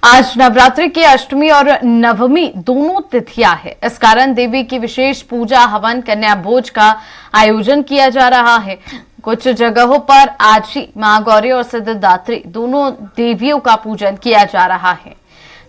आज नवरात्रि की अष्टमी और नवमी दोनों तिथियां है। इस कारण देवी की विशेष पूजा, हवन, कन्या भोज का आयोजन किया जा रहा है। कुछ जगहों पर आज ही मां गौरी और सिद्धिदात्री दोनों देवियों का पूजन किया जा रहा है।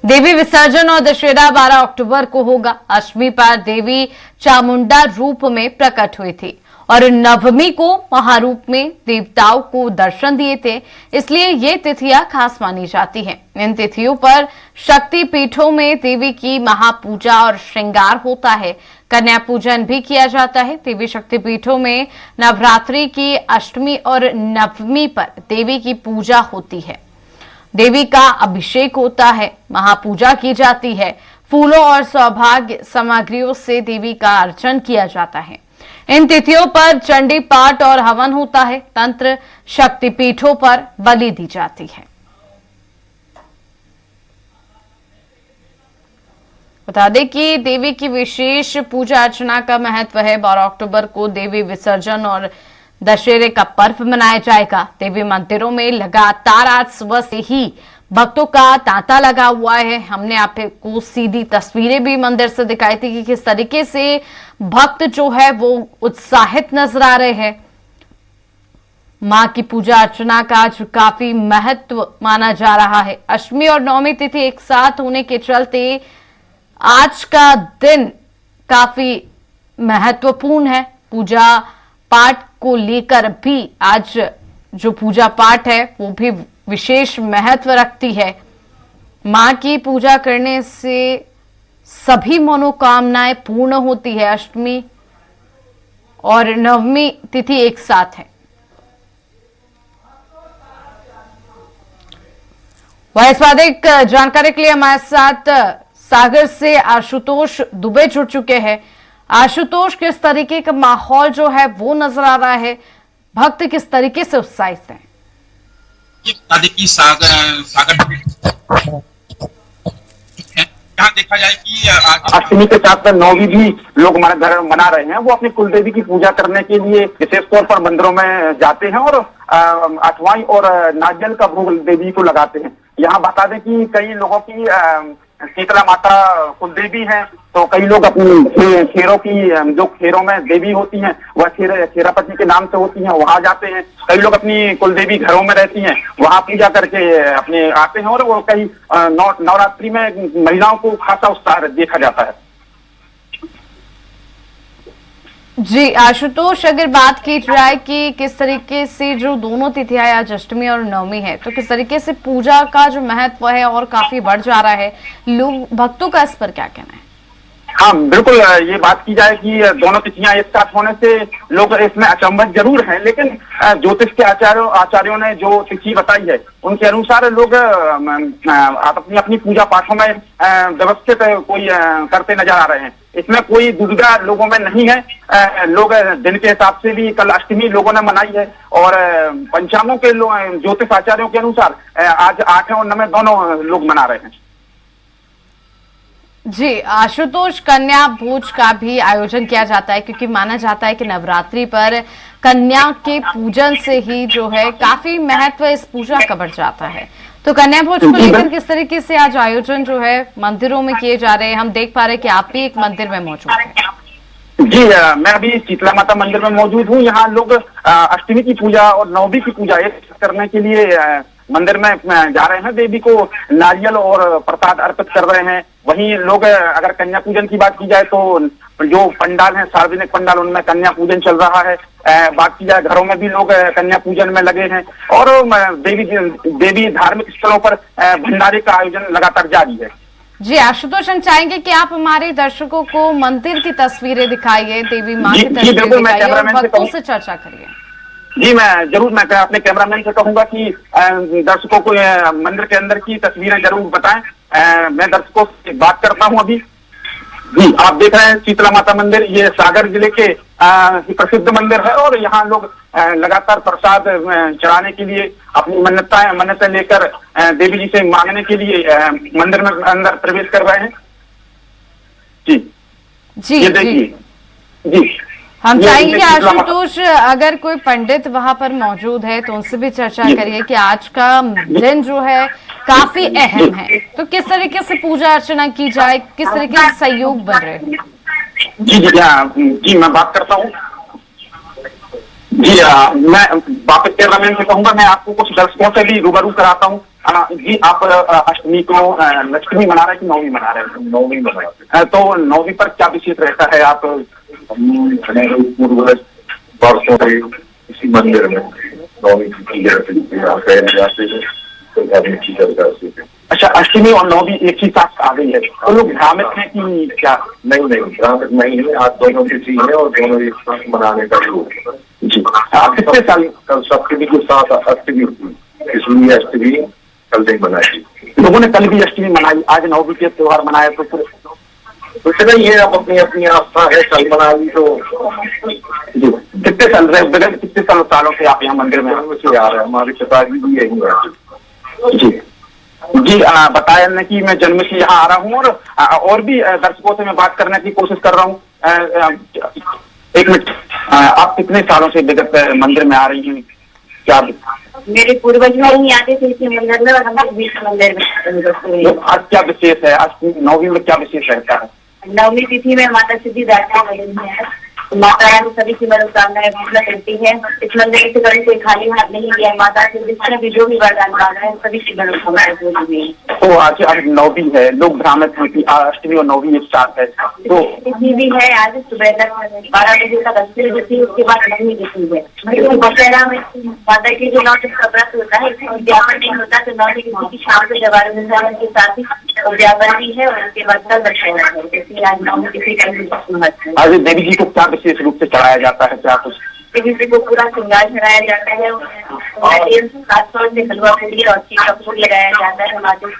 देवी विसर्जन और दशहरा 12 अक्टूबर को होगा। अष्टमी पर देवी चामुंडा रूप में प्रकट हुई थी और नवमी को महारूप में देवताओं को दर्शन दिए थे, इसलिए ये तिथियां खास मानी जाती हैं। इन तिथियों पर शक्ति पीठों में देवी की महापूजा और श्रृंगार होता है। कन्या पूजन भी किया जाता है। देवी शक्ति पीठों में नवरात्रि की अष्टमी और नवमी पर देवी की पूजा होती है। देवी का अभिषेक होता है, महापूजा की जाती है। फूलों और सौभाग्य सामग्रियों से देवी का अर्चन किया जाता है। इन तिथियों पर चंडी पाठ और हवन होता है। तंत्र शक्तिपीठों पर बलि दी जाती है। बता दें कि देवी की विशेष पूजा अर्चना का महत्व है। 12 अक्टूबर को देवी विसर्जन और दशहरे का पर्व मनाया जाएगा। देवी मंदिरों में लगातार आज सुबह से ही भक्तों का तांता लगा हुआ है। हमने आपको सीधी तस्वीरें भी मंदिर से दिखाई थी कि किस तरीके से भक्त जो है वो उत्साहित नजर आ रहे हैं। मां की पूजा अर्चना का आज काफी महत्व माना जा रहा है। अष्टमी और नवमी तिथि एक साथ होने के चलते आज का दिन काफी महत्वपूर्ण है। पूजा पाठ को लेकर भी आज जो पूजा पाठ है वो भी विशेष महत्व रखती है। मां की पूजा करने से सभी मनोकामनाएं पूर्ण होती है। अष्टमी और नवमी तिथि एक साथ है। वह इस बात एक जानकारी के लिए हमारे साथ सागर से आशुतोष दुबे जुड़ चुके हैं। आशुतोष, किस तरीके का माहौल जो है वो नजर आ रहा है? भक्त किस तरीके से उत्साहित हैं? देखिए सागर यहाँ देखा जाए कि अष्टमी के साथ नौवीं भी लोग हमारे घर मना रहे हैं। वो अपनी कुलदेवी की पूजा करने के लिए विशेष तौर पर मंदिरों में जाते हैं और अठवाई और नारियल का भोग देवी को लगाते हैं। यहाँ बता दें कि कई लोगों की शीतला माता कुलदेवी है, तो कई लोग अपनी खेरों की जो खेरों में देवी होती हैं वह खेरापति के नाम से होती हैं, वहां जाते हैं। कई लोग अपनी कुलदेवी घरों में रहती हैं, वहां पूजा करके अपने आते हैं और वो कई नवरात्रि में महिलाओं को खासा उत्साह देखा जाता है। जी आशुतोष, अगर बात की जाए कि किस तरीके से जो दोनों तिथियां आज अष्टमी और नवमी है, तो किस तरीके से पूजा का जो महत्व है और काफी बढ़ जा रहा है, लोग भक्तों का इस पर क्या कहना है? हाँ बिल्कुल, ये बात की जाए कि दोनों तिथियां एक साथ होने से लोग इसमें अचंभित जरूर हैं, लेकिन ज्योतिष के आचार्यों ने जो तिथि बताई है उनके अनुसार लोग अपनी अपनी पूजा पाठों में व्यवस्थित कोई करते नजर आ रहे हैं। इसमें कोई दुविधा लोगों में नहीं है। लोग दिन के हिसाब से भी कल अष्टमी लोगों ने मनाई है और पंचांगों के ज्योतिष आचार्यों के अनुसार आज 8 और 9 दोनों लोग मना रहे हैं। जी आशुतोष, कन्या भोज का भी आयोजन किया जाता है क्योंकि माना जाता है कि नवरात्रि पर कन्या के पूजन से ही जो है काफी महत्व इस पूजा का बढ़ जाता है। तो कन्या भोज को लेकर किस तरीके से आज आयोजन जो है मंदिरों में किए जा रहे हैं? हम देख पा रहे हैं कि आप भी एक मंदिर में मौजूद हैं। जी मैं अभी शीतला माता मंदिर में मौजूद हूँ। यहाँ लोग अष्टमी की पूजा और नवमी की पूजा एक करने के लिए मंदिर में जा रहे हैं। देवी को नारियल और प्रसाद अर्पित कर रहे हैं। वहीं लोग अगर कन्या पूजन की बात की जाए तो जो पंडाल है, सार्वजनिक पंडाल, उनमें कन्या पूजन चल रहा है। बात की जाए घरों में भी लोग कन्या पूजन में लगे हैं और देवी धार्मिक स्थलों पर भंडारे का आयोजन लगातार जारी है। जी आशुतोष, हम चाहेंगे कि आप हमारे दर्शकों को मंदिर की तस्वीरें दिखाइए, देवी माँ की तस्वीरें दिखाइए और भक्तों से चर्चा करिए। जी मैं अपने कैमरामैन से कहूंगा कि दर्शकों को मंदिर के अंदर की तस्वीरें जरूर बताएं। मैं दर्शकों से बात करता हूं अभी। जी आप देख रहे हैं शीतला माता मंदिर, ये सागर जिले के प्रसिद्ध मंदिर है और यहाँ लोग लगातार प्रसाद चढ़ाने के लिए अपनी मन्नतें लेकर देवी जी से मांगने के लिए मंदिर में अंदर प्रवेश कर रहे हैं। जी जी ये देखिए। जी हम ये चाहेंगे उनके शीतला माता- आशुतोष, अगर कोई पंडित वहां पर मौजूद है तो उनसे भी चर्चा करिए कि आज का दिन जो है काफी अहम है, तो किस तरीके से पूजा अर्चना की जाए, किस तरीके से सहयोग बन रहे हैं। जी मैं बात करता हूँ। जी मैं वापस कैमरामैन से कहूंगा, मैं आपको कुछ दर्शकों से भी रूबरू कराता हूँ। जी आप अष्टमी को अष्टमी मना रहे हैं कि नौवीं मना रहे हैं? नौवीं मना रहे हैं। तो नौवीं पर क्या विशेष रहता है? आप पूर्वज वर्षों से इसी मंदिर में नौवीं की पूजा जाते हैं। अच्छा, अष्टमी और नौवीं एक ही साथ आ गई है, तो लोग भ्रामित हैं कि क्या? नहीं भ्रामित नहीं है, आज दोनों की चीज है और दोनों एक साथ मनाने का जी। कितने साल? कल सप्तमी के साथ अष्टमी थी, इसलिए अष्टमी कल नहीं मनाई। लोगों ने कल भी अष्टमी मनाई, आज नौवीं के त्योहार मनाया, तो फिर कुछ नहीं है, अब अपनी अपनी आस्था है, कल मना ली तो जी। कितने साल रहे, बगैर कितने सालों से आप यहाँ मंदिर में आ रहे हैं? हमारे पिताजी भी यही है जी। जी बताया न कि मैं जन्म से यहाँ आ रहा हूँ, और भी दर्शकों से मैं बात करने की कोशिश कर रहा हूँ। एक मिनट, आप कितने सालों से विगत मंदिर में आ रही हैं? क्या मेरे पूर्वज नहीं आते थे इसी मंदिर में और हम बीच मंदिर में। आज क्या विशेष है? आज नौवीं में क्या विशेष रहता है? नवमी तिथि में माता सिद्धिदात्री मंदिर है, माता रानी सभी की मनोकामनाएं पूर्ण करती है। इस मंदिर से कभी कोई खाली हाथ नहीं गया, माता सिद्धिदात्री भी जो भी वरदान मांगा है सभी की मनोकामनाएं पूर्ण हुई है। तो आज नौवीं है, लोग भ्रामित हैं कि अष्टमी और नौवीं एक साथ है, तो तिथि भी है आज सुबह तक 12 बजे तक अष्टमी तिथि, उसके बाद नवमी तिथि है। दशहरा में माता की जो 9 दिन का व्रत होता है, इसमें उद्यापन नहीं होता, तो 9 तिथि की शाम को जब आरंभ के साथ ही उद्यापन भी है और उसके बाद कल दशहरा है, इसलिए आज नवमी तिथि का महत्व है। आज देवी जी को क्या विशेष रूप से चढ़ाया जाता है? क्या कुछ देवी जी को पूरा श्रृंगार चढ़ाया जाता है और 700 से हलवा पूरी और चीज का फूल लगाया जाता है। हमारे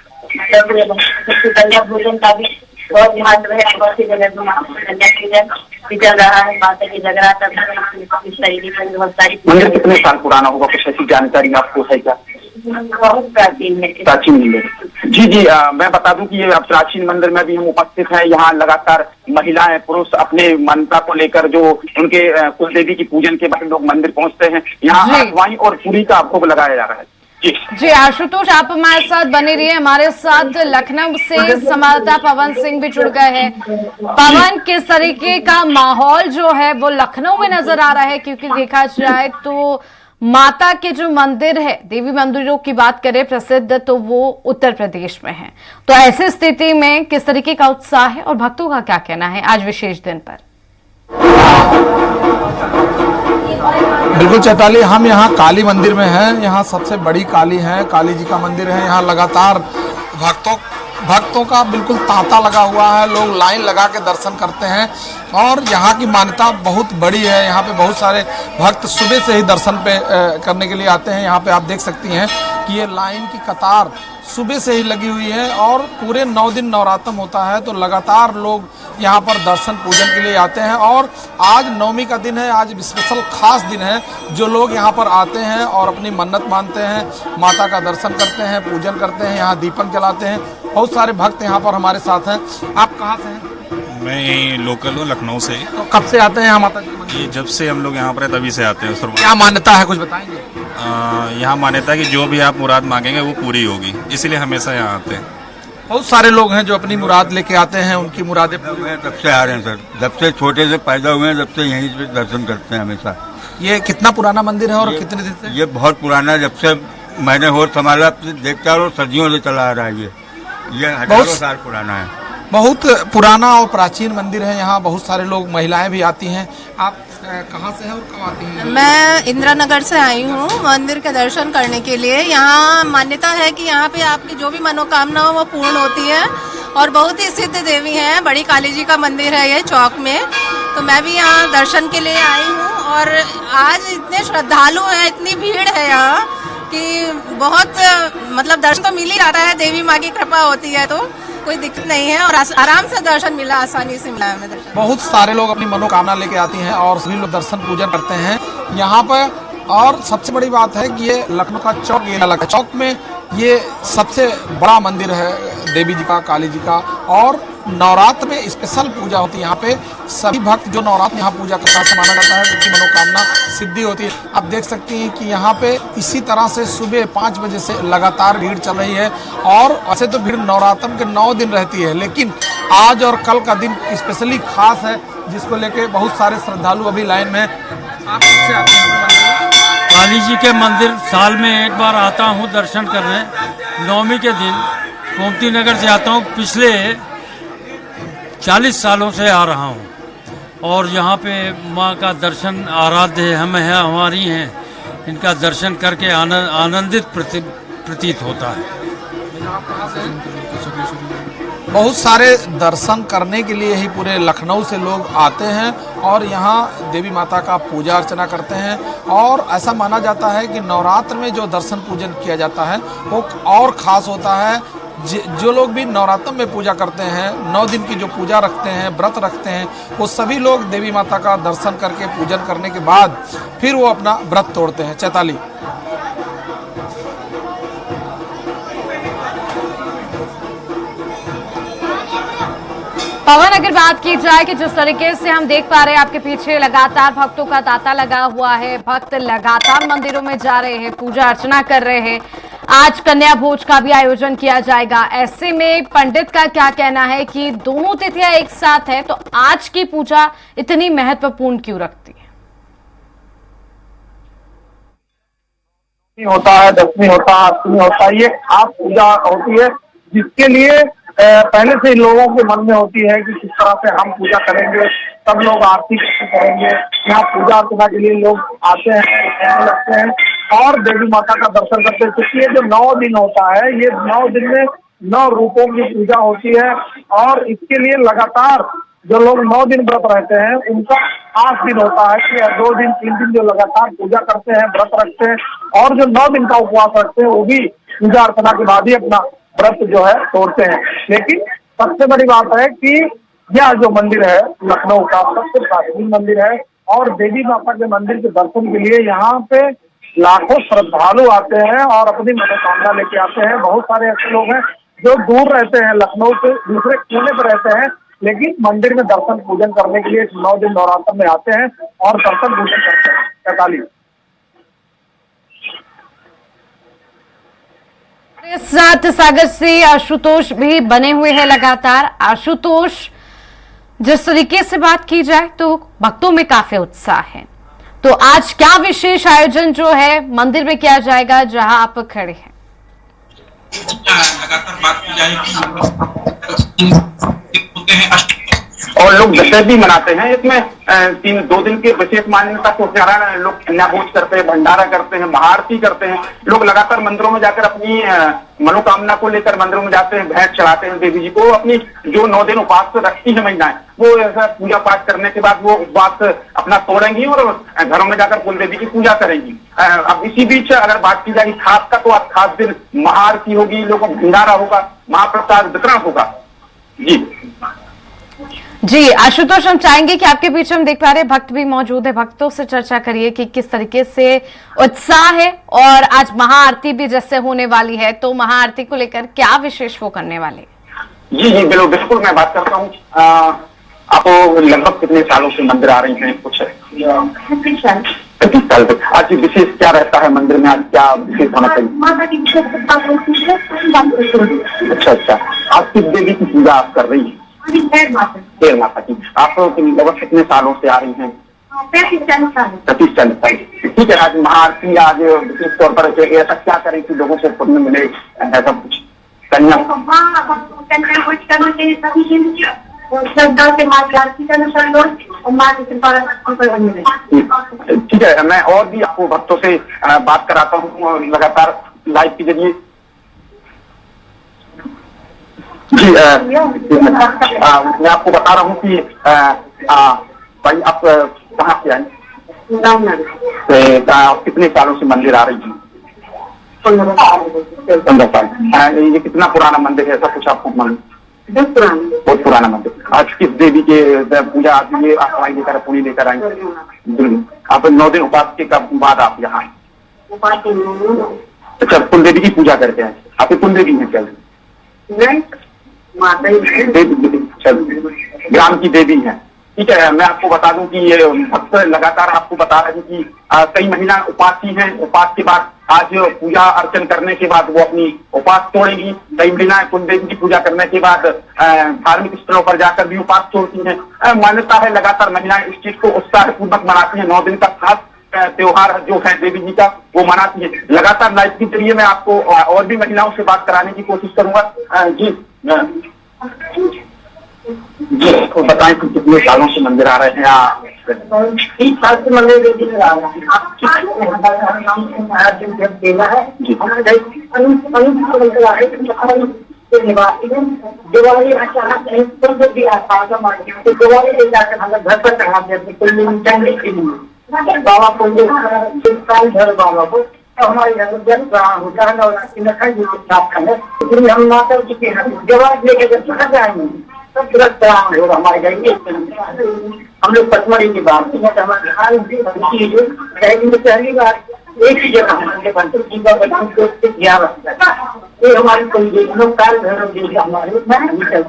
कन्या भोजन का भी बहुत महत्व है, बहुत सी जगह कन्या पूजन भी चल रहा है, माता की जगराता इस तरीके से बहुत सारी। मंदिर कितने साल पुराना होगा, कुछ ऐसी जानकारी आपको है क्या? बहुत प्राचीन है। प्राचीन है जी। मैं बता दूं कि ये प्राचीन मंदिर में भी हम उपस्थित हैं। यहाँ लगातार महिलाएं पुरुष अपने मान्यता को लेकर जो उनके कुल देवी की पूजन के बाद लोग मंदिर पहुंचते हैं। यहाँ अठवाई और पूरी का भोग लगाया जा रहा है जी। आशुतोष, आप हमारे साथ बने रहिए। हमारे साथ लखनऊ से संवाददाता पवन सिंह भी जुड़ गए हैं। पवन, किस तरीके का माहौल जो है वो लखनऊ में नजर आ रहा है? क्योंकि देखा जाए तो माता के जो मंदिर है, देवी मंदिरों की बात करें प्रसिद्ध, तो वो उत्तर प्रदेश में है। तो ऐसी स्थिति में किस तरीके का उत्साह है और भक्तों का क्या कहना है आज विशेष दिन पर? बिल्कुल चैताली, हम यहाँ काली मंदिर में हैं। यहाँ सबसे बड़ी काली है, काली जी का मंदिर है। यहाँ लगातार भक्तों का बिल्कुल तांता लगा हुआ है, लोग लाइन लगा के दर्शन करते हैं और यहाँ की मान्यता बहुत बड़ी है। यहाँ पे बहुत सारे भक्त सुबह से ही दर्शन करने के लिए आते हैं। यहाँ पे आप देख सकती हैं कि ये लाइन की कतार सुबह से ही लगी हुई है और पूरे 9 दिन नवरात्र होता है, तो लगातार लोग यहाँ पर दर्शन पूजन के लिए आते हैं। और आज नवमी का दिन है, आज स्पेशल खास दिन है। जो लोग यहाँ पर आते हैं और अपनी मन्नत मानते हैं, माता का दर्शन करते हैं, पूजन करते हैं, यहाँ दीपक जलाते हैं। बहुत सारे भक्त यहाँ पर हमारे साथ हैं। आप कहाँ से हैं? मैं यहीं लोकल हूँ, लखनऊ से। तो कब से आते हैं यहाँ माता जी? ये जब से हम लोग यहाँ पर है तभी से आते हैं। क्या मान्यता है, कुछ बताएंगे? यहाँ मान्यता है कि जो भी आप मुराद मांगेंगे वो पूरी होगी, इसीलिए हमेशा यहाँ आते हैं। बहुत सारे लोग हैं जो अपनी मुराद लेके आते हैं, उनकी मुरादें पूरी। जब से आ रहे हैं सर, जब से छोटे से पैदा हुए हैं, जब से यहीं पे दर्शन करते हैं हमेशा। ये कितना पुराना मंदिर है और कितने दिन से? ये बहुत पुराना है, जब से मैंने होश संभाला देखता और सदियों से चला आ रहा है। ये हजारों साल पुराना है। बहुत पुराना और प्राचीन मंदिर है। यहाँ बहुत सारे लोग, महिलाएं भी आती हैं। आप कहाँ से हैं और कब आती हैं? मैं इंदिरा नगर से आई हूँ मंदिर के दर्शन करने के लिए। यहाँ मान्यता है कि यहाँ पे आपकी जो भी मनोकामना हो वो पूर्ण होती है और बहुत ही सिद्ध देवी हैं। बड़ी काली जी का मंदिर है ये चौक में, तो मैं भी यहाँ दर्शन के लिए आई हूँ। और आज इतने श्रद्धालु हैं, इतनी भीड़ है यहाँ कि बहुत मतलब दर्शन तो मिल ही जाता है, देवी माँ की कृपा होती है तो कोई दिक्कत नहीं है और आराम से दर्शन मिला, आसानी से मिला हमें दर्शन। बहुत सारे लोग अपनी मनोकामना लेके आती हैं और सभी लोग दर्शन पूजन करते हैं यहाँ पर। और सबसे बड़ी बात है कि ये लखनऊ का चौक, ये अलग चौक में ये सबसे बड़ा मंदिर है देवी जी का, काली जी का। और नवरात्र में स्पेशल पूजा होती है। यहाँ पे सभी भक्त जो नवरात्र यहाँ पूजा करता है, माना जाता है उनकी मनोकामना सिद्धि होती है। आप देख सकती हैं कि यहाँ पे इसी तरह से सुबह 5 बजे से लगातार भीड़ चल रही है। और ऐसे तो भीड़ नवरात्र के 9 दिन रहती है, लेकिन आज और कल का दिन स्पेशली खास है, जिसको लेके बहुत सारे श्रद्धालु अभी लाइन में आप से आते हैं। काली जी के मंदिर साल में एक बार आता हूँ दर्शन करने। नवमी के दिन गोमती नगर से आता हूँ, पिछले 40 सालों से आ रहा हूँ और यहाँ पे माँ का दर्शन आराध्य है हमारी हैं, इनका दर्शन करके आनंदित प्रतीत होता है। बहुत सारे दर्शन करने के लिए ही पूरे लखनऊ से लोग आते हैं और यहाँ देवी माता का पूजा अर्चना करते हैं। और ऐसा माना जाता है कि नवरात्र में जो दर्शन पूजन किया जाता है वो और ख़ास होता है। जो लोग भी नवरात्र में पूजा करते हैं, 9 दिन की जो पूजा रखते हैं, व्रत रखते हैं, वो सभी लोग देवी माता का दर्शन करके पूजन करने के बाद फिर वो अपना व्रत तोड़ते हैं। चैताली। पवन, अगर बात की जाए कि जिस तरीके से हम देख पा रहे हैं आपके पीछे लगातार भक्तों का तांता लगा हुआ है, भक्त लगातार मंदिरों में जा रहे हैं, पूजा अर्चना कर रहे हैं। आज कन्या भोज का भी आयोजन किया जाएगा। ऐसे में पंडित का क्या कहना है कि दोनों तिथियां एक साथ है, तो आज की पूजा इतनी महत्वपूर्ण क्यों रखती है? होता है, 10वीं होता है, 8वीं होता है, ये खास पूजा होती है जिसके लिए पहले से लोगों के मन में होती है कि किस तरह से हम पूजा करेंगे, सब लोग आरती करेंगे। यहाँ पूजा अर्चना के लिए लोग आते हैं, लगते हैं और देवी माता का दर्शन करते हैं। क्योंकि ये जो 9 दिन होता है, ये 9 दिन में 9 रूपों की पूजा होती है और इसके लिए लगातार जो लोग 9 दिन व्रत रहते हैं उनका 8 दिन होता है कि 2 दिन 3 दिन जो लगातार पूजा करते हैं, व्रत रखते हैं और जो 9 दिन का उपवास रखते हैं वो भी पूजा अर्चना के बाद ही अपना व्रत जो है तोड़ते हैं। लेकिन सबसे बड़ी बात है कि यह जो मंदिर है लखनऊ का सबसे प्राचीन मंदिर है और देवी माता के मंदिर के दर्शन के लिए यहाँ पे लाखों श्रद्धालु आते हैं और अपनी मनोकामना लेके आते हैं। बहुत सारे ऐसे लोग हैं जो दूर रहते हैं, लखनऊ से दूसरे कोने पर रहते हैं, लेकिन मंदिर में दर्शन पूजन करने के लिए 9 दिन नवरात्र में आते हैं और दर्शन पूजन करते हैं। 43 इस साथ सागर से आशुतोष भी बने हुए हैं लगातार। आशुतोष, जिस तरीके से बात की जाए तो भक्तों में काफी उत्साह है, तो आज क्या विशेष आयोजन जो है मंदिर में किया जाएगा जहां आप खड़े हैं? लगातार बात की जाए और लोग दशहरा भी मनाते हैं। इसमें 2 दिन के विशेष मान्यता के कारण लोग कन्या भोज करते हैं, भंडारा करते हैं, महाआरती करते हैं। लोग लगातार मंदिरों में जाकर अपनी मनोकामना को लेकर मंदिरों में जाते हैं, भेंट चढ़ाते हैं देवी जी को। अपनी जो 9 दिन उपवास रखती है महिलाएं, वो ऐसा पूजा पाठ करने के बाद वो उपवास अपना तोड़ेंगी और घरों में जाकर कुल देवी की पूजा करेंगी। अब इसी बीच अगर बात की जाए खास का, तो आज खास दिन महाआरती होगी, लोगों को भंडारा होगा, महाप्रसाद वितरण होगा। जी आशुतोष, हम चाहेंगे कि आपके पीछे हम देख पा रहे हैं भक्त भी मौजूद है, भक्तों से चर्चा करिए कि किस तरीके से उत्साह है और आज महाआरती भी जैसे होने वाली है, तो महाआरती को लेकर क्या विशेष वो करने वाले? जी बिल्कुल मैं बात करता हूँ। आप लगभग कितने सालों से मंदिर आ रही हैं? कुछ 35 साल। 35 साल से। आज विशेष क्या रहता है मंदिर में? आज क्या विशेष होना चाहिए? अच्छा, आप किस देवी की पूजा आप कर रही हैं? देर माता की। आप लगभग कितने सालों से आ रही हैं? 35 साल। 35 साल। ठीक है, आज महाआरती आज विशेष तौर पर ऐसा क्या करें कि लोगों को पुण्य मिले, ऐसा कुछ कन्या भोज करना चाहिए सभी श्रद्धा से माँ की आरती करना चाहिए और माँ की कृपा मिले। ठीक है, मैं और भी आपको भक्तों से बात कराता हूँ लगातार लाइव के जरिए। जी मैं आपको बता रहा हूँ कि भाई आप कहाँ से आए? आप कितने सालों से मंदिर आ रही हैं? 15 साल। ये कितना पुराना मंदिर है, ऐसा कुछ आपको मालूम? बहुत पुराना मंदिर। आज किस देवी के पूजा आती है? आप आई लेकर पूरी लेकर आई? आप 9 दिन उपवास के बाद आप यहाँ आए? अच्छा, कुल देवी की पूजा करके आए। आपकी कुल देवी है क्या? ग्राम की देवी है। ठीक है, मैं आपको बता दूं कि ये भक्त लगातार आपको बता रहे हैं कि कई महीना उपासी हैं। उपास के बाद आज पूजा अर्चन करने के बाद वो अपनी उपास तोड़ेंगी। कई महिलाएं कुलदेवी की पूजा करने के बाद धार्मिक स्थलों पर जाकर भी उपास तोड़ती हैं। मान्यता है लगातार महिलाएं इस चीज को उत्साहपूर्वक मनाती हैं। 9 दिन का खास त्योहार जो है देवी जी का वो मनाती है। लगातार लाइव के जरिए मैं आपको और भी महिलाओं से बात कराने की कोशिश करूंगा। जी जी, तो बताएं कि कितने सालों से मंदिर आ रहे हैं आप? 30 साल से मंदिर देवी में आ रहा है। दिवाली अचानक दिवाली ले जाकर हम घर पर चढ़ाते हैं चढ़ने के लिए बाबा को घर बाबा को। तो हमारे घर में जब होता है नवरात्रि में हम माता जी के दिवाली लेके जब चढ़ा जाएंगे तो तुरंत होगा हमारे घर में। हम लोग पचमढ़ी की बात है तो हमारे हाल में पहली बार एक ही जगह हमारे बनते ये हमारी कोई काल भैरव जी हमारे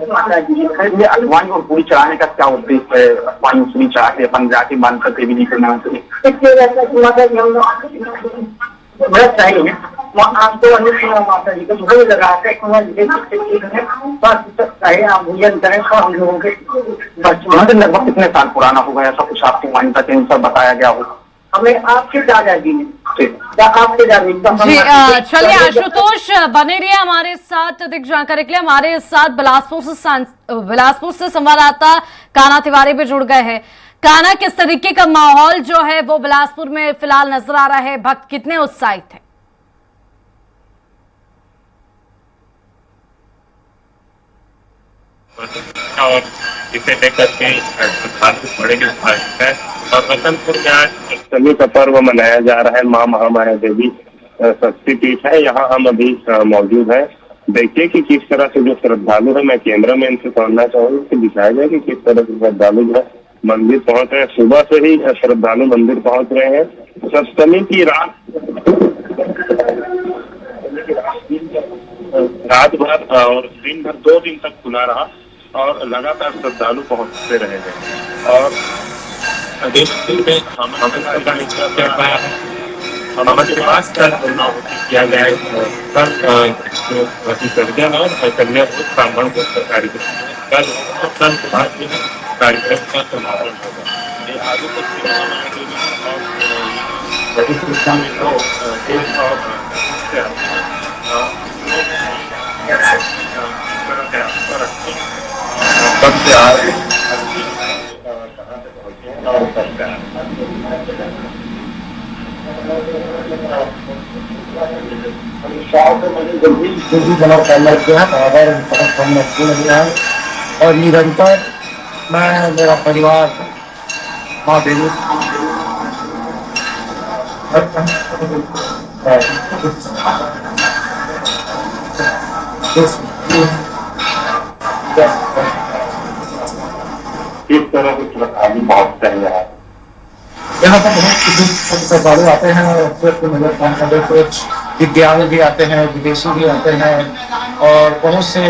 माता जी अगवानी और पूरी चढ़ाने का क्या उद्देश्य है? अगवानी पूरी चढ़ा के अपन जाके मानकर देवी जी के नाम से माता जी हम लोग व्रत चाहिए आपको माता जी को भोग लगाते आप भोजन करें तो हम लोगों के मंदिर लगभग कितने साल पुराना होगा? ऐसा कुछ आपकी मान्यता के अनुसार बताया गया हो? हमें आपके दादाजी ने आपके दादाजी जी चलिए आशुतोष बने रहिए हमारे साथ अधिक जानकारी के लिए। हमारे साथ बिलासपुर से संवाददाता कान्हा तिवारी भी जुड़ गए हैं। कान्हा, किस तरीके का माहौल जो है वो बिलासपुर में फिलहाल नजर आ रहा है? भक्त कितने उत्साहित हैं? और इसे लेकर के बड़े है और वसंतपुर में आज अष्टमी का पर्व मनाया जा रहा है। माँ महामाया देवी शक्ति पीठ है, यहाँ हम अभी मौजूद हैं। देखिए कि किस तरह से जो श्रद्धालु है, मैं कैमरा मैन से कहना चाहूंगा कि दिखाया जाए कि किस तरह से श्रद्धालु जो है मंदिर पहुंच रहे हैं। सुबह से ही श्रद्धालु मंदिर पहुंच रहे हैं। सप्तमी की रात भर और दिन भर 2 दिन तक खुला रहा और लगातार श्रद्धालु पहुंचते रहे हैं। और हमारे पास कल किया गया है कल विसर्जन और कन्या ब्राह्मण को सरकारी कल कार्यक्रम का समापन होगा। ये आगे तक बड़ी संख्या में लोग देश और कब से आ रहे हैं, कहाँ से पहुंचे और कब से और निरंतर मैं मेरा परिवार माँ देवी किस तरह से श्रद्धालु पहुंचते हैं यहाँ पर बहुत श्रद्धालु आते हैं और कुछ विद्यालय भी आते हैं, विदेशी भी आते हैं और बहुत से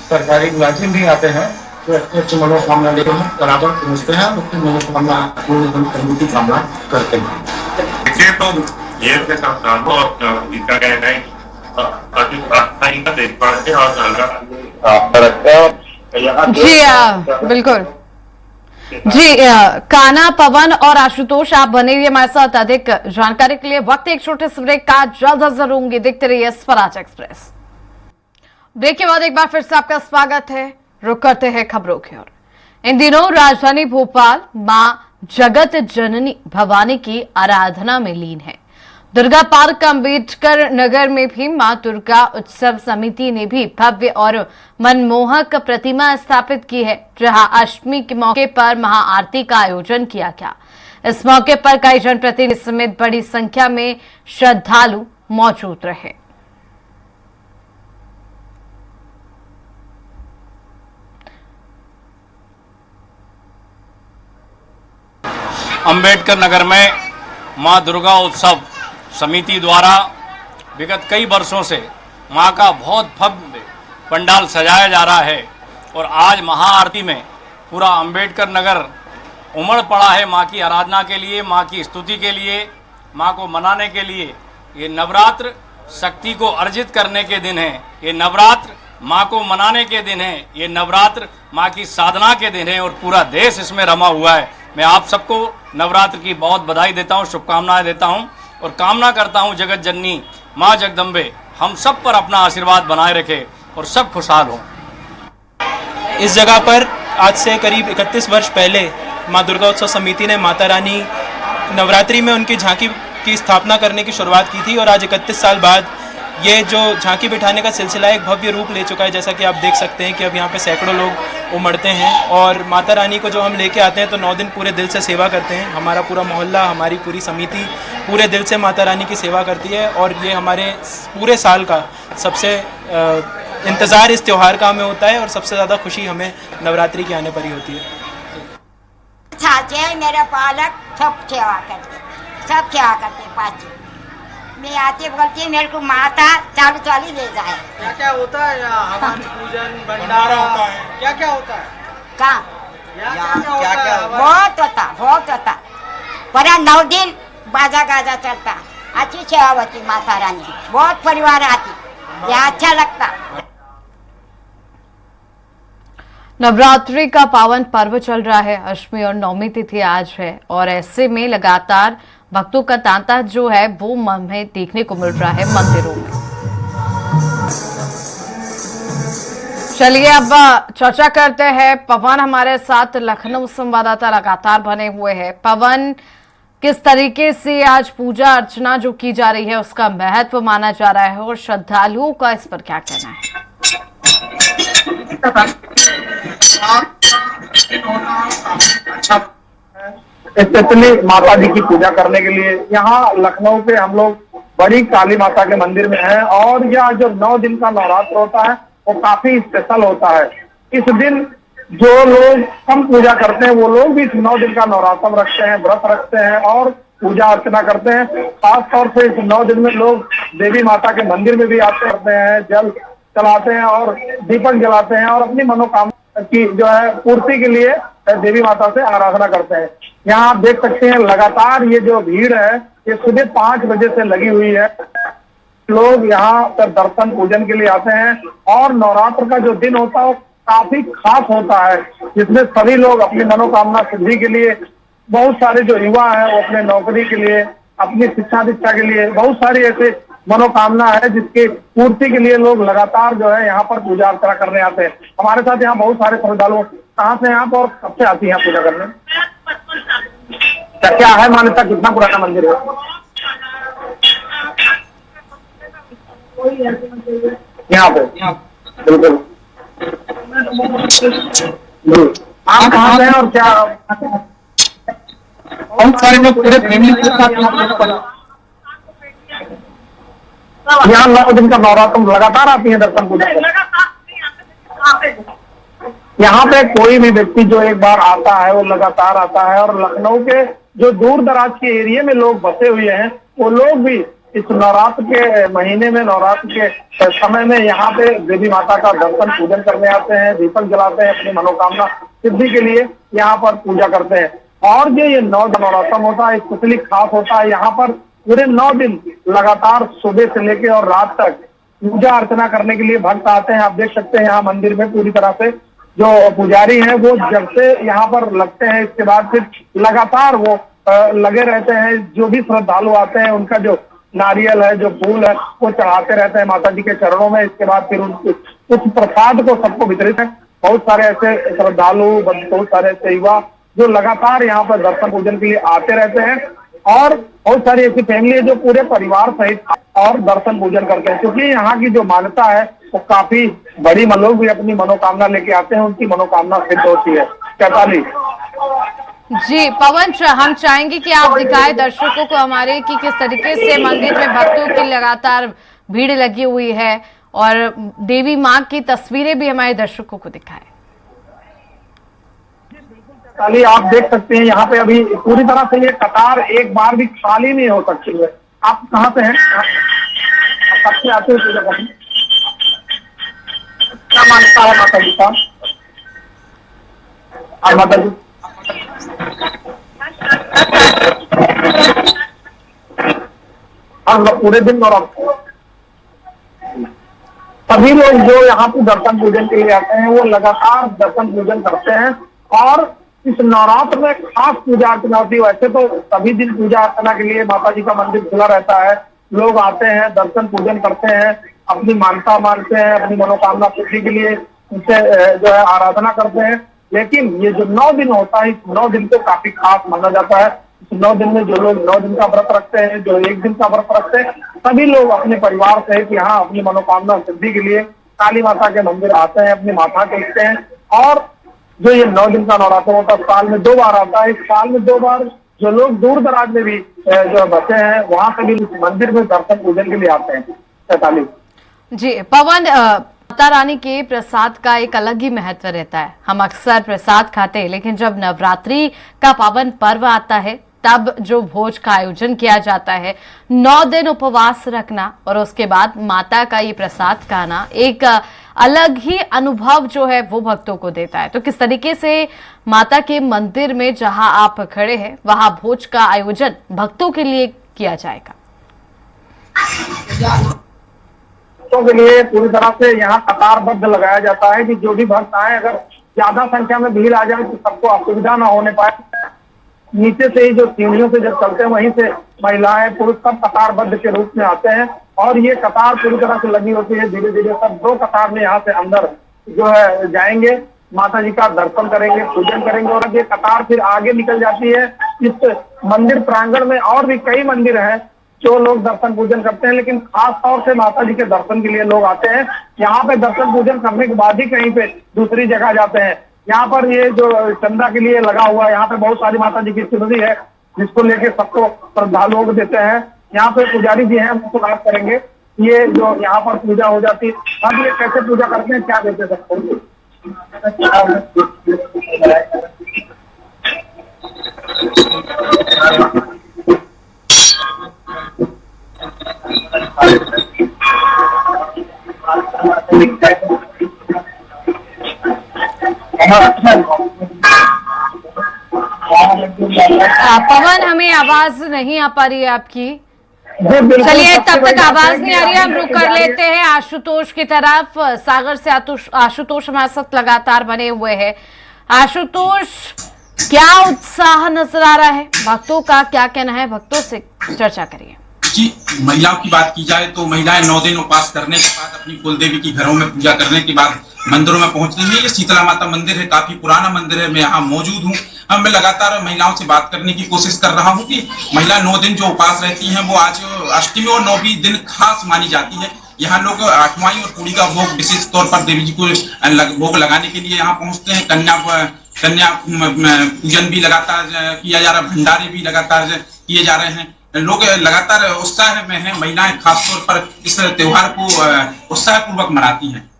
सरकारी मुलाजिम भी आते हैं जो अच्छे अच्छी मनोकामना लेकर बराबर पहुँचते हैं और अपनी मनोकामना पूर्ण करने की कामना करते हैं। देखिए तो ये श्रद्धालु और इसका कहना है जी बिल्कुल जी। कान्हा, पवन और आशुतोष आप बने रहिए हमारे साथ अधिक जानकारी के लिए। वक्त एक छोटे से ब्रेक का, जल्द हाजिर होंगे। देखते रहिए स्वराज एक्सप्रेस। ब्रेक के बाद एक बार फिर से आपका स्वागत है। रुक करते हैं खबरों की ओर। इन दिनों राजधानी भोपाल मां जगत जननी भवानी की आराधना में लीन है। दुर्गा पार्क अम्बेडकर नगर में भी मां दुर्गा उत्सव समिति ने भी भव्य और मनमोहक प्रतिमा स्थापित की है, जहां अष्टमी के मौके पर महाआरती का आयोजन किया गया। इस मौके पर कई जनप्रतिनिधि समेत बड़ी संख्या में श्रद्धालु मौजूद रहे। अम्बेडकर नगर में मां दुर्गा उत्सव समिति द्वारा विगत कई वर्षों से मां का बहुत भव्य पंडाल सजाया जा रहा है और आज महाआरती में पूरा अंबेडकर नगर उमड़ पड़ा है माँ की आराधना के लिए, माँ की स्तुति के लिए, माँ को मनाने के लिए। ये नवरात्र शक्ति को अर्जित करने के दिन है, ये नवरात्र माँ को मनाने के दिन है, ये नवरात्र माँ की साधना के दिन है और पूरा देश इसमें रमा हुआ है। मैं आप सबको नवरात्र की बहुत बधाई देता हूँ, शुभकामनाएं देता हूँ और कामना करता हूँ जगत जननी माँ जगदम्बे हम सब पर अपना आशीर्वाद बनाए रखे और सब खुशहाल हों। इस जगह पर आज से करीब 31 वर्ष पहले माँ दुर्गा उत्सव समिति ने माता रानी नवरात्रि में उनकी झांकी की स्थापना करने की शुरुआत की थी और आज 31 साल बाद ये जो झांकी बिठाने का सिलसिला एक भव्य रूप ले चुका है। जैसा कि आप देख सकते हैं कि अब यहाँ पे सैकड़ों लोग उमड़ते हैं और माता रानी को जो हम लेके आते हैं तो 9 दिन पूरे दिल से सेवा करते हैं। हमारा पूरा मोहल्ला, हमारी पूरी समिति पूरे दिल से माता रानी की सेवा करती है और ये हमारे पूरे साल का सबसे इंतज़ार इस त्यौहार का हमें होता है और सबसे ज़्यादा खुशी हमें नवरात्रि के आने पर ही होती है। मेरा पालक सब सेवा करते पाँच मैं आती बोलती मेरे को माता चालू ले जाए। क्या क्या होता है यहाँ? हवन, पूजन, भंडारा होता है, क्या क्या होता है? कहाँ क्या बहुत होता पूरा 9 दिन बाजा गाजा चलता, अच्छी सेवा होती माता रानी, बहुत परिवार आती, यहाँ अच्छा लगता। नवरात्रि का पावन पर्व चल रहा है, अष्टमी और नवमी तिथि आज है और ऐसे में लगातार भक्तों का तांता जो है वो हमें देखने को मिल रहा है मंदिरों में। चलिए अब चर्चा करते हैं। पवन हमारे साथ लखनऊ संवाददाता लगातार बने हुए हैं। पवन, किस तरीके से आज पूजा अर्चना जो की जा रही है उसका महत्व माना जा रहा है और श्रद्धालुओं का इस पर क्या कहना है? स्पेशली माता जी की पूजा करने के लिए यहाँ लखनऊ पे हम लोग बड़ी काली माता के मंदिर में हैं और यह जो 9 दिन का नवरात्र होता है वो काफी स्पेशल होता है। इस दिन जो लोग कम पूजा करते हैं वो लोग भी 9 दिन का नवरात्र रखते हैं, व्रत रखते हैं और पूजा अर्चना करते हैं। खास तौर से इस 9 दिन में लोग देवी माता के मंदिर में भी आते रहते हैं, जल चलाते हैं और दीपक जलाते हैं और अपनी मनोकामना की जो है पूर्ति के लिए देवी माता से आराधना करते हैं। यहाँ आप देख सकते हैं लगातार ये जो भीड़ है ये सुबह 5 बजे से लगी हुई है। लोग यहाँ पर दर्शन पूजन के लिए आते हैं और नवरात्र का जो दिन होता है वो काफी खास होता है, जिसमें सभी लोग अपनी मनोकामना सिद्धि के लिए, बहुत सारे जो युवा है वो अपने नौकरी के लिए, अपनी शिक्षा दीक्षा के लिए, बहुत सारी ऐसे मनोकामना है जिसकी पूर्ति के लिए लोग लगातार जो है यहाँ पर पूजा अर्चना करने आते हैं। हमारे साथ यहाँ बहुत सारे श्रद्धालु कहाँ से यहाँ पर और कब से आती है पूजा करने? क्या है मान्यता, कितना पुराना मंदिर है यहाँ पे? बिल्कुल। आप कहाँ से हैं और क्या बहुत सारे लोग पूरे फैमिली के साथ यहाँ 9 दिन का नवरात्र लगातार आती है दर्शन पूजा? यहाँ पे कोई भी व्यक्ति जो एक बार आता है वो लगातार आता है और लखनऊ के जो दूर दराज के एरिया में लोग बसे हुए हैं वो लोग भी इस नवरात्र के महीने में, नवरात्र के समय में यहाँ पे देवी माता का दर्शन पूजन करने आते हैं, दीपक जलाते हैं, अपनी मनोकामना सिद्धि के लिए यहाँ पर पूजा करते हैं। और जो ये 9 नवरात्र होता है स्पेशली खास होता है। यहाँ पर पूरे 9 दिन लगातार सुबह से लेके और रात तक पूजा अर्चना करने के लिए भक्त आते हैं। आप देख सकते हैं यहाँ मंदिर में पूरी तरह से जो पुजारी हैं वो जब से यहाँ पर लगते हैं इसके बाद फिर लगातार वो लगे रहते हैं। जो भी श्रद्धालु आते हैं उनका जो नारियल है, जो फूल है वो चढ़ाते रहते हैं माता जी के चरणों में। इसके बाद फिर उस प्रसाद को सबको वितरित है। बहुत सारे ऐसे श्रद्धालु, बहुत सारे ऐसे युवा जो लगातार यहाँ पर दर्शन पूजन के लिए आते रहते हैं और बहुत सारी ऐसी फैमिली है जो पूरे परिवार सहित और दर्शन पूजन करते हैं, क्योंकि यहाँ की जो मान्यता है वो काफी बड़ी। लोग भी अपनी मनोकामना लेके आते हैं, उनकी मनोकामना सिद्ध होती है। चैताली जी पवन, हम चाहेंगे कि आप दिखाए दर्शकों को हमारे कि किस तरीके से मंदिर में भक्तों की लगातार भीड़ लगी हुई है और देवी माँ की तस्वीरें भी हमारे दर्शकों को दिखाएं। खाली आप देख सकते हैं यहाँ पे अभी पूरी तरह से ये कतार एक बार भी खाली नहीं हो सकती है। आप कहाँ से हैं? आप कब से आते हैं पूजा करने? क्या मान्यता है माता जी का? हाँ माता जी, हाँ पूरे दिन और सभी लोग जो यहाँ पे दर्शन पूजन के लिए आते हैं वो लगातार दर्शन पूजन करते हैं। और इस नवरात्र में खास पूजा अर्चना होती है। वैसे तो सभी दिन पूजा अर्चना के लिए माता जी का मंदिर खुला रहता है, लोग आते हैं, दर्शन पूजन करते हैं, अपनी मानता मानते हैं, अपनी मनोकामना पूर्ति के लिए उनसे जो है आराधना करते हैं। लेकिन ये जो 9 दिन होता है, इस 9 दिन को काफी खास माना जाता है। इस 9 दिन में जो लोग 9 दिन का व्रत रखते हैं, जो 1 दिन का व्रत रखते हैं, सभी लोग अपने परिवार सहित यहाँ अपनी मनोकामना सिद्धि के लिए काली माता के मंदिर आते हैं, अपनी माता टेकते हैं। और जो ये 9 दिन का नवरात्र होता है साल में 2 बार आता है। इस साल में 2 बार जो लोग दूर दराज में भी जो बसे हैं वहां से भी इस मंदिर में दर्शन पूजन के लिए आते हैं। चैताली जी पवन, माता रानी के प्रसाद का एक अलग ही महत्व रहता है। हम अक्सर प्रसाद खाते हैं, लेकिन जब नवरात्रि का पावन पर्व आता है तब जो भोज का आयोजन किया जाता है, 9 दिन उपवास रखना और उसके बाद माता का ये प्रसाद खाना एक अलग ही अनुभव जो है वो भक्तों को देता है। तो किस तरीके से माता के मंदिर में जहां आप खड़े हैं वहां भोज का आयोजन भक्तों के लिए किया जाएगा? के लिए पूरी तरह से यहाँ कतारबद्ध लगाया जाता है कि जो भी भक्त आए, अगर ज्यादा संख्या में भीड़ आ जाए तो सबको असुविधा ना होने पाए। नीचे से ही जो सीढ़ियों से जब चलते हैं वहीं से महिलाएं पुरुष सब कतारबद्ध के रूप में आते हैं और ये कतार पूरी तरह से लगी होती है। धीरे धीरे सब 2 कतार में यहाँ से अंदर जो है जाएंगे, माता जी का दर्शन करेंगे, पूजन करेंगे और ये कतार फिर आगे निकल जाती है। इस मंदिर प्रांगण में और भी कई मंदिर हैं जो लोग दर्शन पूजन करते हैं, लेकिन खास तौर से माता जी के दर्शन के लिए लोग आते हैं। यहाँ पे दर्शन पूजन करने के बाद ही कहीं पे दूसरी जगह जाते हैं। यहाँ पर ये जो चंदा के लिए लगा हुआ है, यहाँ पे बहुत सारी माता जी की स्मृति है जिसको लेके सबको श्रद्धालुओं को देते हैं। यहाँ पे पुजारी जी हैं, हम उनको बात करेंगे ये जो यहाँ पर पूजा हो जाती है, हम ये कैसे पूजा करते हैं, क्या देते हैं सबको? पवन, हमें आवाज नहीं आ पा रही है आपकी। चलिए, तब तक आवाज नहीं आ रही है, हम रुक कर लेते हैं आशुतोष की तरफ। सागर से आशुतोष हमारे साथ लगातार बने हुए हैं। आशुतोष, क्या उत्साह नजर आ रहा है भक्तों का, क्या कहना है, भक्तों से चर्चा करिए। जी, महिलाओं की बात की जाए तो महिलाएं 9 दिन उपवास करने के बाद अपनी कुल देवी की घरों में पूजा करने के बाद मंदिरों में पहुंचती है। ये शीतला माता मंदिर है, काफी पुराना मंदिर है, मैं यहाँ मौजूद हूँ। अब मैं लगातार महिलाओं से बात करने की कोशिश कर रहा हूँ कि महिला 9 दिन जो उपवास रहती हैं वो आज अष्टमी और 9वीं दिन खास मानी जाती है। यहाँ लोग अठवाई और पूरी का भोग विशेष तौर पर देवी जी को भोग लगाने के लिए यहाँ पहुंचते हैं। कन्या पूजन भी लगातार किया जा रहा है, भंडारे भी लगातार किए जा रहे हैं। लोग लगातार उत्साह में हैं, महिलाएं खासतौर पर इस त्योहार को उत्साह पूर्वक मनाती हैं।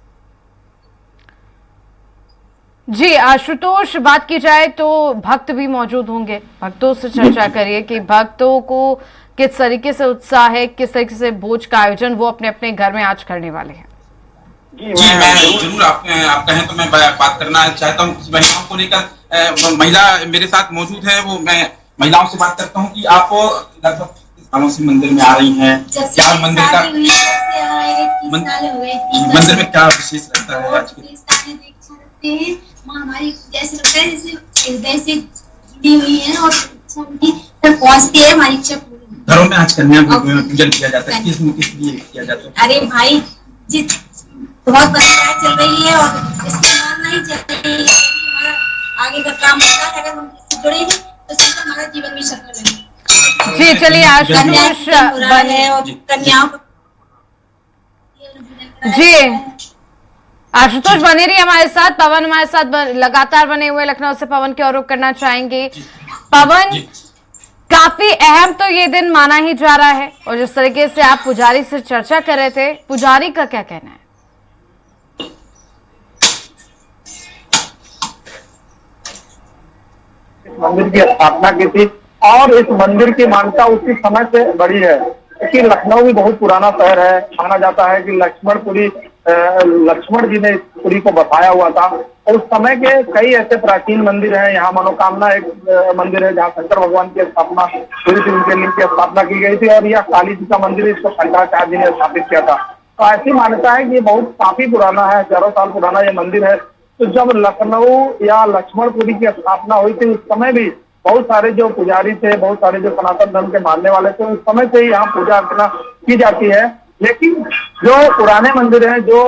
जी आशुतोष, बात की जाए तो भक्त भी मौजूद होंगे, भक्तों से चर्चा करिए कि भक्तों को किस तरीके से उत्साह है, किस तरीके से भोज का आयोजन वो अपने अपने घर में आज करने वाले हैं। जी मैं जरूर आप कहें तो मैं बात करना चाहता हूँ महिलाओं को लेकर। महिला मेरे साथ मौजूद है, वो मैं महिलाओं से बात करता हूँ कि आप लगभग सालों से मंदिर में आ रही हैं, क्या मंदिर का मंदिर में क्या विशेष रहता है आज के? हमारी जैसे लगता है जैसे हृदय से जुड़ी हुई है और पहुंचती है हमारी इच्छा पूरी। घरों में आज कन्या पूजन किया जाता है, किस लिए किया जाता है? अरे भाई जी, बहुत परंपरा चल रही है और इसके मानना ही चाहिए। हमारा आगे का काम होता है, अगर हम इससे जुड़े हैं तो सिर्फ हमारा जीवन भी सफल है। जी चलिए आशुतोष बने और कन्याओं जी आशुतोष बने रही हमारे साथ। पवन हमारे साथ लगातार बने हुए लखनऊ से पवन की ओर रुख करना चाहेंगे। पवन, काफी अहम तो ये दिन माना ही जा रहा है और जिस तरीके से आप पुजारी से चर्चा कर रहे थे, पुजारी का क्या कहना है? मंदिर की स्थापना की थी और इस मंदिर की मान्यता उसी समय से बड़ी है, क्योंकि लखनऊ भी बहुत पुराना शहर है। माना जाता है कि लक्ष्मणपुरी लक्ष्मण जी ने इस पुरी को बसाया हुआ था। और उस समय के कई ऐसे प्राचीन मंदिर हैं। यहाँ मनोकामना एक मंदिर है जहाँ शंकर भगवान की स्थापना हुई थी, उनके लिंग की स्थापना की गई थी। और यह काली जी का मंदिर, इसको शंकराचार्य जी ने स्थापित किया था। तो ऐसी मान्यता है कि ये बहुत काफी पुराना है, हजारों साल पुराना ये मंदिर है। तो जब लखनऊ या लक्ष्मणपुरी की स्थापना हुई थी, उस समय भी बहुत सारे जो पुजारी थे, बहुत सारे जो सनातन धर्म के मानने वाले थे, उस समय से ही यहाँ पूजा अर्चना की जाती है। लेकिन जो पुराने मंदिर हैं, जो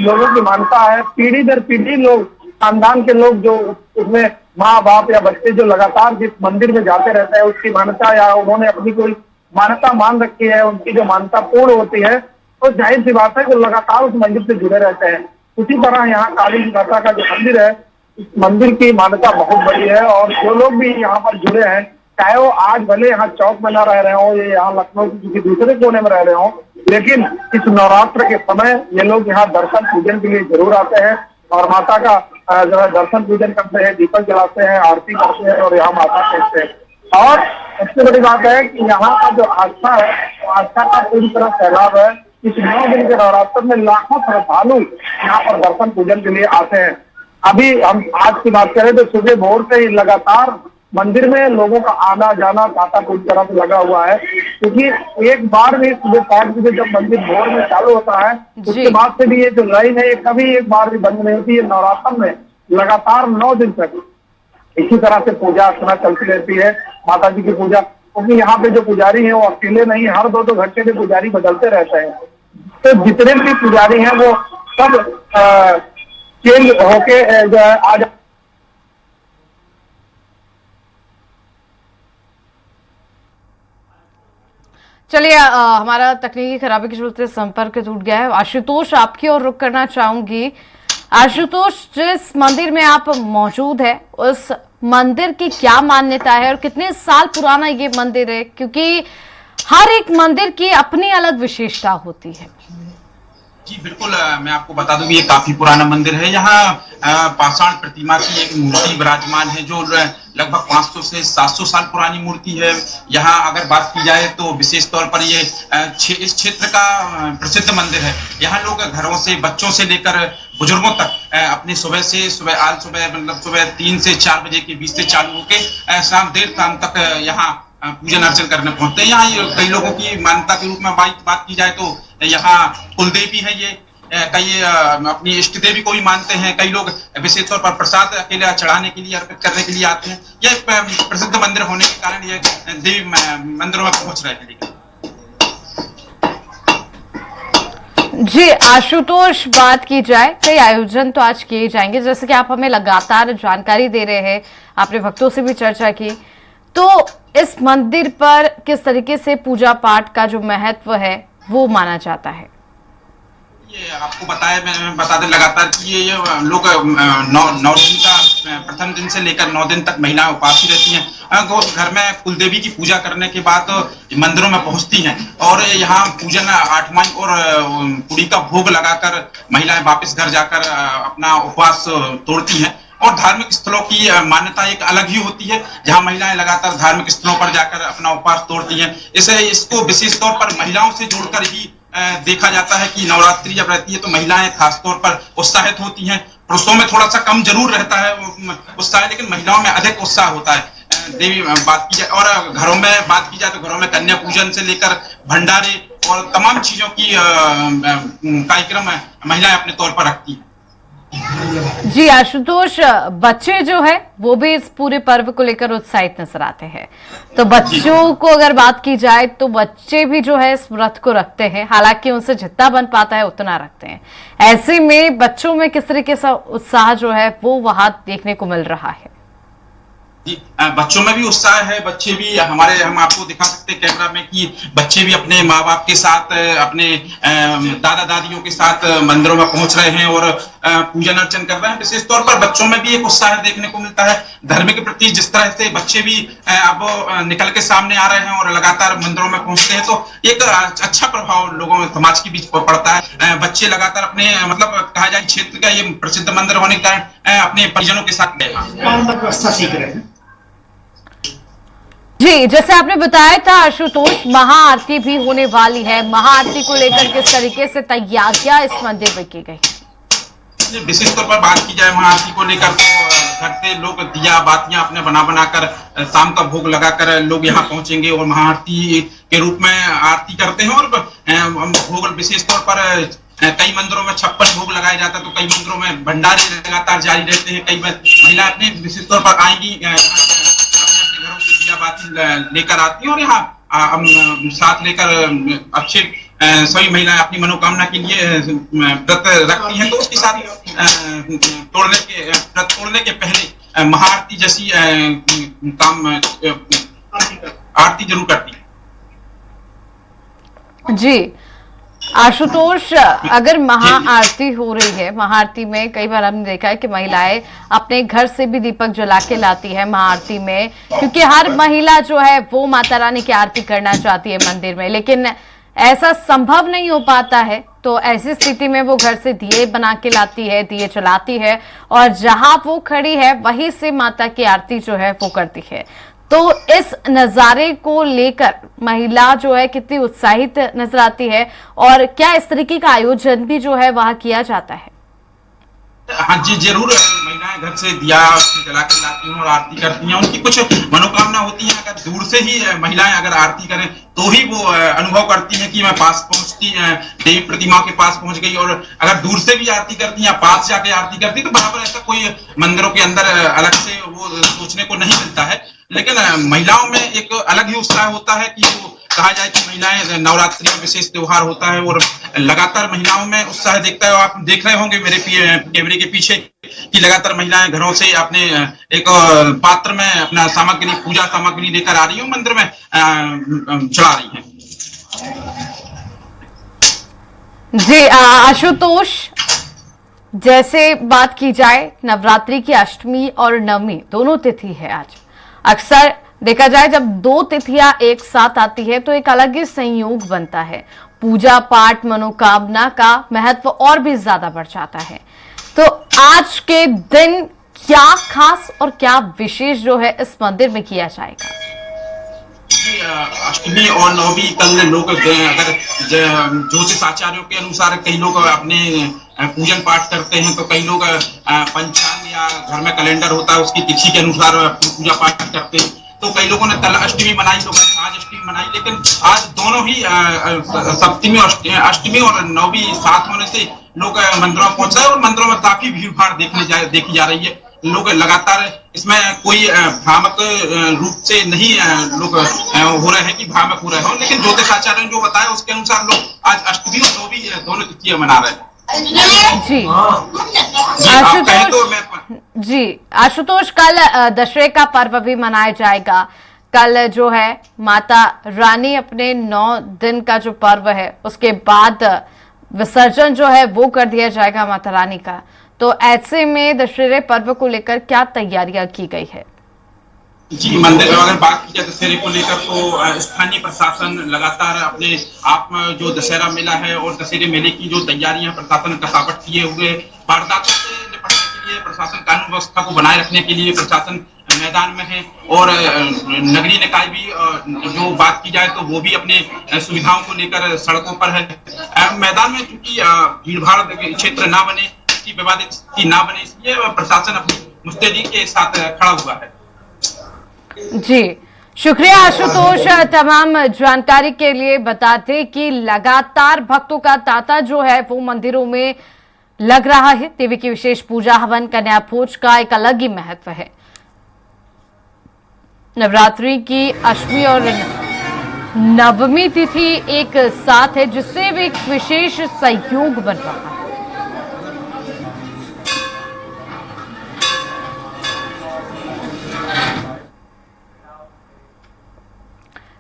लोगों की मान्यता है, पीढ़ी दर पीढ़ी लोग, खानदान के लोग जो उसमें माँ बाप या बच्चे जो लगातार जिस मंदिर में जाते रहते हैं, उसकी मान्यता या उन्होंने अपनी कोई मान्यता मान रखी है, उनकी जो मान्यता पूर्ण होती है, तो जाहिर सी बात है कि लगातार उस मंदिर से जुड़े रहते हैं। उसी तरह यहाँ काली माता का जो मंदिर है, इस मंदिर की मान्यता बहुत बड़ी है। और जो लोग भी यहाँ पर जुड़े हैं, चाहे वो आज भले यहाँ चौक में न रह रहे हो, ये यहाँ लखनऊ के किसी दूसरे कोने में रह रहे हो, लेकिन इस नवरात्र के समय ये लोग यहाँ दर्शन पूजन के लिए जरूर आते हैं और माता का जो है दर्शन पूजन करते हैं, दीपक जलाते हैं, आरती करते हैं और यहाँ माता कहते हैं। और सबसे बड़ी बात है कि यहाँ का जो आस्था है, वो आस्था का पूरी तरह फैलाव है। इस 9 दिन के नवरात्र में लाखों श्रद्धालु यहाँ पर दर्शन पूजन के लिए आते हैं। अभी हम आज की बात करें तो सुबह भोर से ही लगातार मंदिर में लोगों का आना जाना ताता पूरी तरह से लगा हुआ है, क्योंकि एक बार भी सुबह 5 बजे जब मंदिर भोर में चालू होता है, उसके बाद से भी ये जो लाइन है, ये कभी एक बार भी बंद नहीं होती है। नवरात्र में लगातार 9 दिन तक इसी तरह से पूजा अर्चना चलती रहती है, माता जी की पूजा। क्योंकि यहाँ पे जो पुजारी हैं वो अकेले नहीं, हर 2-2 घंटे के पुजारी बदलते रहते हैं। तो जितने भी पुजारी हैं वो सब चेंज होके जो है आज चलिए, हमारा तकनीकी खराबी के चलते संपर्क टूट गया है। आशुतोष, आपकी ओर रुख करना चाहूंगी। आशुतोष, जिस मंदिर में आप मौजूद है, उस मंदिर की क्या मान्यता है और कितने साल पुराना ये मंदिर है? क्योंकि हर एक मंदिर की अपनी अलग विशेषता होती है। जी बिल्कुल, मैं आपको बता दूं कि ये काफी पुराना मंदिर है। यहाँ पाषाण प्रतिमा की एक मूर्ति विराजमान है जो लगभग 500 से 700 साल पुरानी मूर्ति है। यहाँ अगर बात की जाए तो विशेष तौर पर ये इस क्षेत्र का प्रसिद्ध मंदिर है। यहाँ लोग घरों से, बच्चों से लेकर बुजुर्गों तक अपने सुबह 3 से 4 बजे के बीच से चालू होकर शाम देर शाम तक यहाँ पूजन अर्चन करने पहुंचते हैं। यहाँ कई लोगों की मान्यता के रूप में बात की जाए तो यहाँ कुलदेवी है, ये कई अपनी इष्ट देवी को भी मानते हैं। कई लोग विशेष तौर पर प्रसाद अकेले चढ़ाने के लिए, अर्पित करने के लिए आते हैं। यह प्रसिद्ध मंदिर होने के कारण ये देवी मंदिरों में पहुंच रहे हैं। जी आशुतोष, बात की जाए कई आयोजन तो आज किए जाएंगे, जैसे कि आप हमें लगातार जानकारी दे रहे हैं, आपने भक्तों से भी चर्चा की, तो इस मंदिर पर किस तरीके से पूजा पाठ का जो महत्व है वो माना जाता है? ये आपको बताया, मैं बता दें लगातार कि ये लोग 9 दिन का, प्रथम दिन से लेकर 9 दिन तक महिलाएं उपवास ही रहती हैं। घर में कुलदेवी की पूजा करने के बाद मंदिरों में पहुंचती हैं और यहाँ पूजन आठवाई और पूरी का भोग लगाकर महिलाएं वापस घर जाकर अपना उपवास तोड़ती हैं। और धार्मिक स्थलों की मान्यता एक अलग ही होती है, जहां महिलाएं लगातार धार्मिक स्थलों पर जाकर अपना उपवास तोड़ती हैं। इसको विशेष तौर पर महिलाओं से जोड़कर ही देखा जाता है कि नवरात्रि जब रहती है तो महिलाएं खास तौर पर उत्साहित होती हैं। पुरुषों में थोड़ा सा कम जरूर रहता है उत्साह, लेकिन महिलाओं में अधिक उत्साह होता है। देवी बात की जाए और घरों में बात की जाए तो घरों में कन्या पूजन से लेकर भंडारे और तमाम चीजों की कार्यक्रम महिलाएं अपने तौर पर रखती हैं। जी आशुतोष, बच्चे जो है वो भी इस पूरे पर्व को लेकर उत्साहित नजर आते हैं, तो बच्चों को अगर बात की जाए तो बच्चे भी जो है इस व्रत को रखते हैं, हालांकि उनसे जितना बन पाता है उतना रखते हैं। ऐसे में बच्चों में किस तरीके से उत्साह जो है वो वहां देखने को मिल रहा है? जी, बच्चों में भी उत्साह है। बच्चे भी हम आपको दिखा सकते हैं कैमरा में कि बच्चे भी अपने माँ बाप के साथ, अपने दादा दादियों के साथ मंदिरों में पहुंच रहे हैं और पूजन अर्चन कर रहे हैं। विशेष तौर पर बच्चों में भी एक उत्साह देखने को मिलता है धर्म के प्रति। जिस तरह से बच्चे भी अब निकल के सामने आ रहे हैं और लगातार मंदिरों में पहुंचते हैं, तो एक अच्छा प्रभाव लोगों में, समाज के बीच पड़ता है। बच्चे लगातार अपने, मतलब कहा जाए क्षेत्र का ये प्रसिद्ध मंदिर होने के कारण अपने परिजनों के साथ व्यवस्था सीख रहे हैं। जी, जैसे आपने बताया था आशुतोष, महाआरती भी होने वाली है। महाआरती को लेकर किस तरीके से तैयारियां इस मंदिर में की गई? विशेष तौर पर बात की जाए महाआरती को लेकर तो घर से लोग दिया बातियां अपने बना कर शाम का भोग लगाकर लोग यहाँ पहुंचेंगे और महाआरती के रूप में आरती करते हैं। और भोग विशेष तौर पर कई मंदिरों में 56 भोग लगाया जाता है, तो कई मंदिरों में भंडारे लगातार जारी रहते हैं। कई महिला अपने विशेष तौर पर आएंगी, अपने घरों से दिया बाती लेकर आती है और यहाँ साथ लेकर अच्छे सभी महिलाएं अपनी मनोकामना के लिए व्रत रखती हैं। तो उसके साथ व्रत तोड़ने के पहले महाआरती जैसी आरती जरूर करती है। जी आशुतोष, अगर महाआरती हो रही है, महाआरती में कई बार हमने देखा है कि महिलाएं अपने घर से भी दीपक जला के लाती है महाआरती में, क्योंकि हर महिला जो है वो माता रानी की आरती करना चाहती है मंदिर में, लेकिन ऐसा संभव नहीं हो पाता है। तो ऐसी स्थिति में वो घर से दिए बना के लाती है, दिए चलाती है और जहां वो खड़ी है वहीं से माता की आरती जो है वो करती है। तो इस नजारे को लेकर महिला जो है कितनी उत्साहित नजर आती है और क्या इस तरीके का आयोजन भी जो है वहां किया जाता है? हाँ जी, जरूर महिलाएं घर से दिया जला कर लाती हैं और आरती करती हैं। उनकी कुछ मनोकामना होती है। अगर दूर से ही महिलाएं अगर आरती करें तो ही वो अनुभव करती हैं कि मैं पास पहुंचती देवी प्रतिमा के पास पहुंच गई। और अगर दूर से भी आरती करती हैं या पास जाके आरती करती तो बराबर ऐसा कोई मंदिरों के अंदर अलग से वो सोचने को नहीं मिलता है। लेकिन महिलाओं में एक अलग ही उत्साह होता है कि वो कहा जाए कि महिलाएं नवरात्रि में विशेष त्योहार होता है और लगातार महिलाओं में उत्साह देखता है। आप देख रहे होंगे मेरे कैमरे के पीछे कि लगातार महिलाएं घरों से अपने एक पात्र में अपना सामग्री, पूजा सामग्री लेकर आ रही है, मंदिर में चढ़ा रही है। जी आशुतोष, जैसे बात की जाए नवरात्रि की अष्टमी और नवमी दोनों तिथि है आज। अक्सर देखा जाए जब दो तिथियां एक साथ आती है तो एक अलग ही संयोग बनता है, पूजा पाठ मनोकामना का महत्व और भी ज्यादा बढ़ जाता है। तो आज के दिन क्या खास और क्या विशेष जो है इस मंदिर में किया जाएगा? अष्टमी और नवमी कल लोग अगर ज्योतिष आचार्यों के अनुसार कई लोग अपने पूजन पाठ करते हैं, तो कई लोग पंचांग या घर में कैलेंडर होता है उसकी तिथि के अनुसार पूजा पाठ करते हैं। तो कई लोगों ने कल अष्टमी मनाई, लोगों ने आज अष्टमी मनाई, लेकिन आज दोनों ही सप्तमी अष्टमी और नवमी साथ होने से लोग मंदिरों में पहुंच रहे हैं और मंदिरों में काफी भीड़ भाड़ देखी जा रही है। लोग लगातार इसमें कोई भ्रामक रूप से नहीं लोग हो रहे हैं कि भ्रामक हो रहे हो, लेकिन ज्योतिष आचार्य ने जो बताया उसके अनुसार लोग आज अष्टमी और नवमी दोनों तिथियां मना रहे हैं। जी आशुतोष, कल दशहरे का पर्व भी मनाया जाएगा। कल जो है माता रानी अपने 9 दिन का जो पर्व है उसके बाद विसर्जन जो है वो कर दिया जाएगा माता रानी का। तो ऐसे में दशहरे पर्व को लेकर क्या तैयारियां की गई है? जी, मंदिर अगर बात की जाए दशहरे को लेकर तो स्थानीय प्रशासन लगातार अपने आप में जो दशहरा मेला है और दशहरे मेले की जो तैयारियां प्रशासन कसावट किए हुए, वारदातों से निपटने के लिए प्रशासन, कानून व्यवस्था को बनाए रखने के लिए प्रशासन मैदान में है। और नगरीय निकाय भी जो बात की जाए तो वो भी अपने सुविधाओं को लेकर सड़कों पर है। मैदान में चूंकि भीड़ भाड़ क्षेत्र ना बने, विवादित स्थिति ना बने, इसलिए प्रशासन अपनी मुस्तैदी के साथ खड़ा हुआ है। जी शुक्रिया आशुतोष तमाम जानकारी के लिए। बताते कि लगातार भक्तों का तांता जो है वो मंदिरों में लग रहा है। देवी की विशेष पूजा हवन कन्या भोज का एक अलग ही महत्व है। नवरात्रि की अष्टमी और नवमी तिथि एक साथ है जिससे भी एक विशेष संयोग बन रहा है।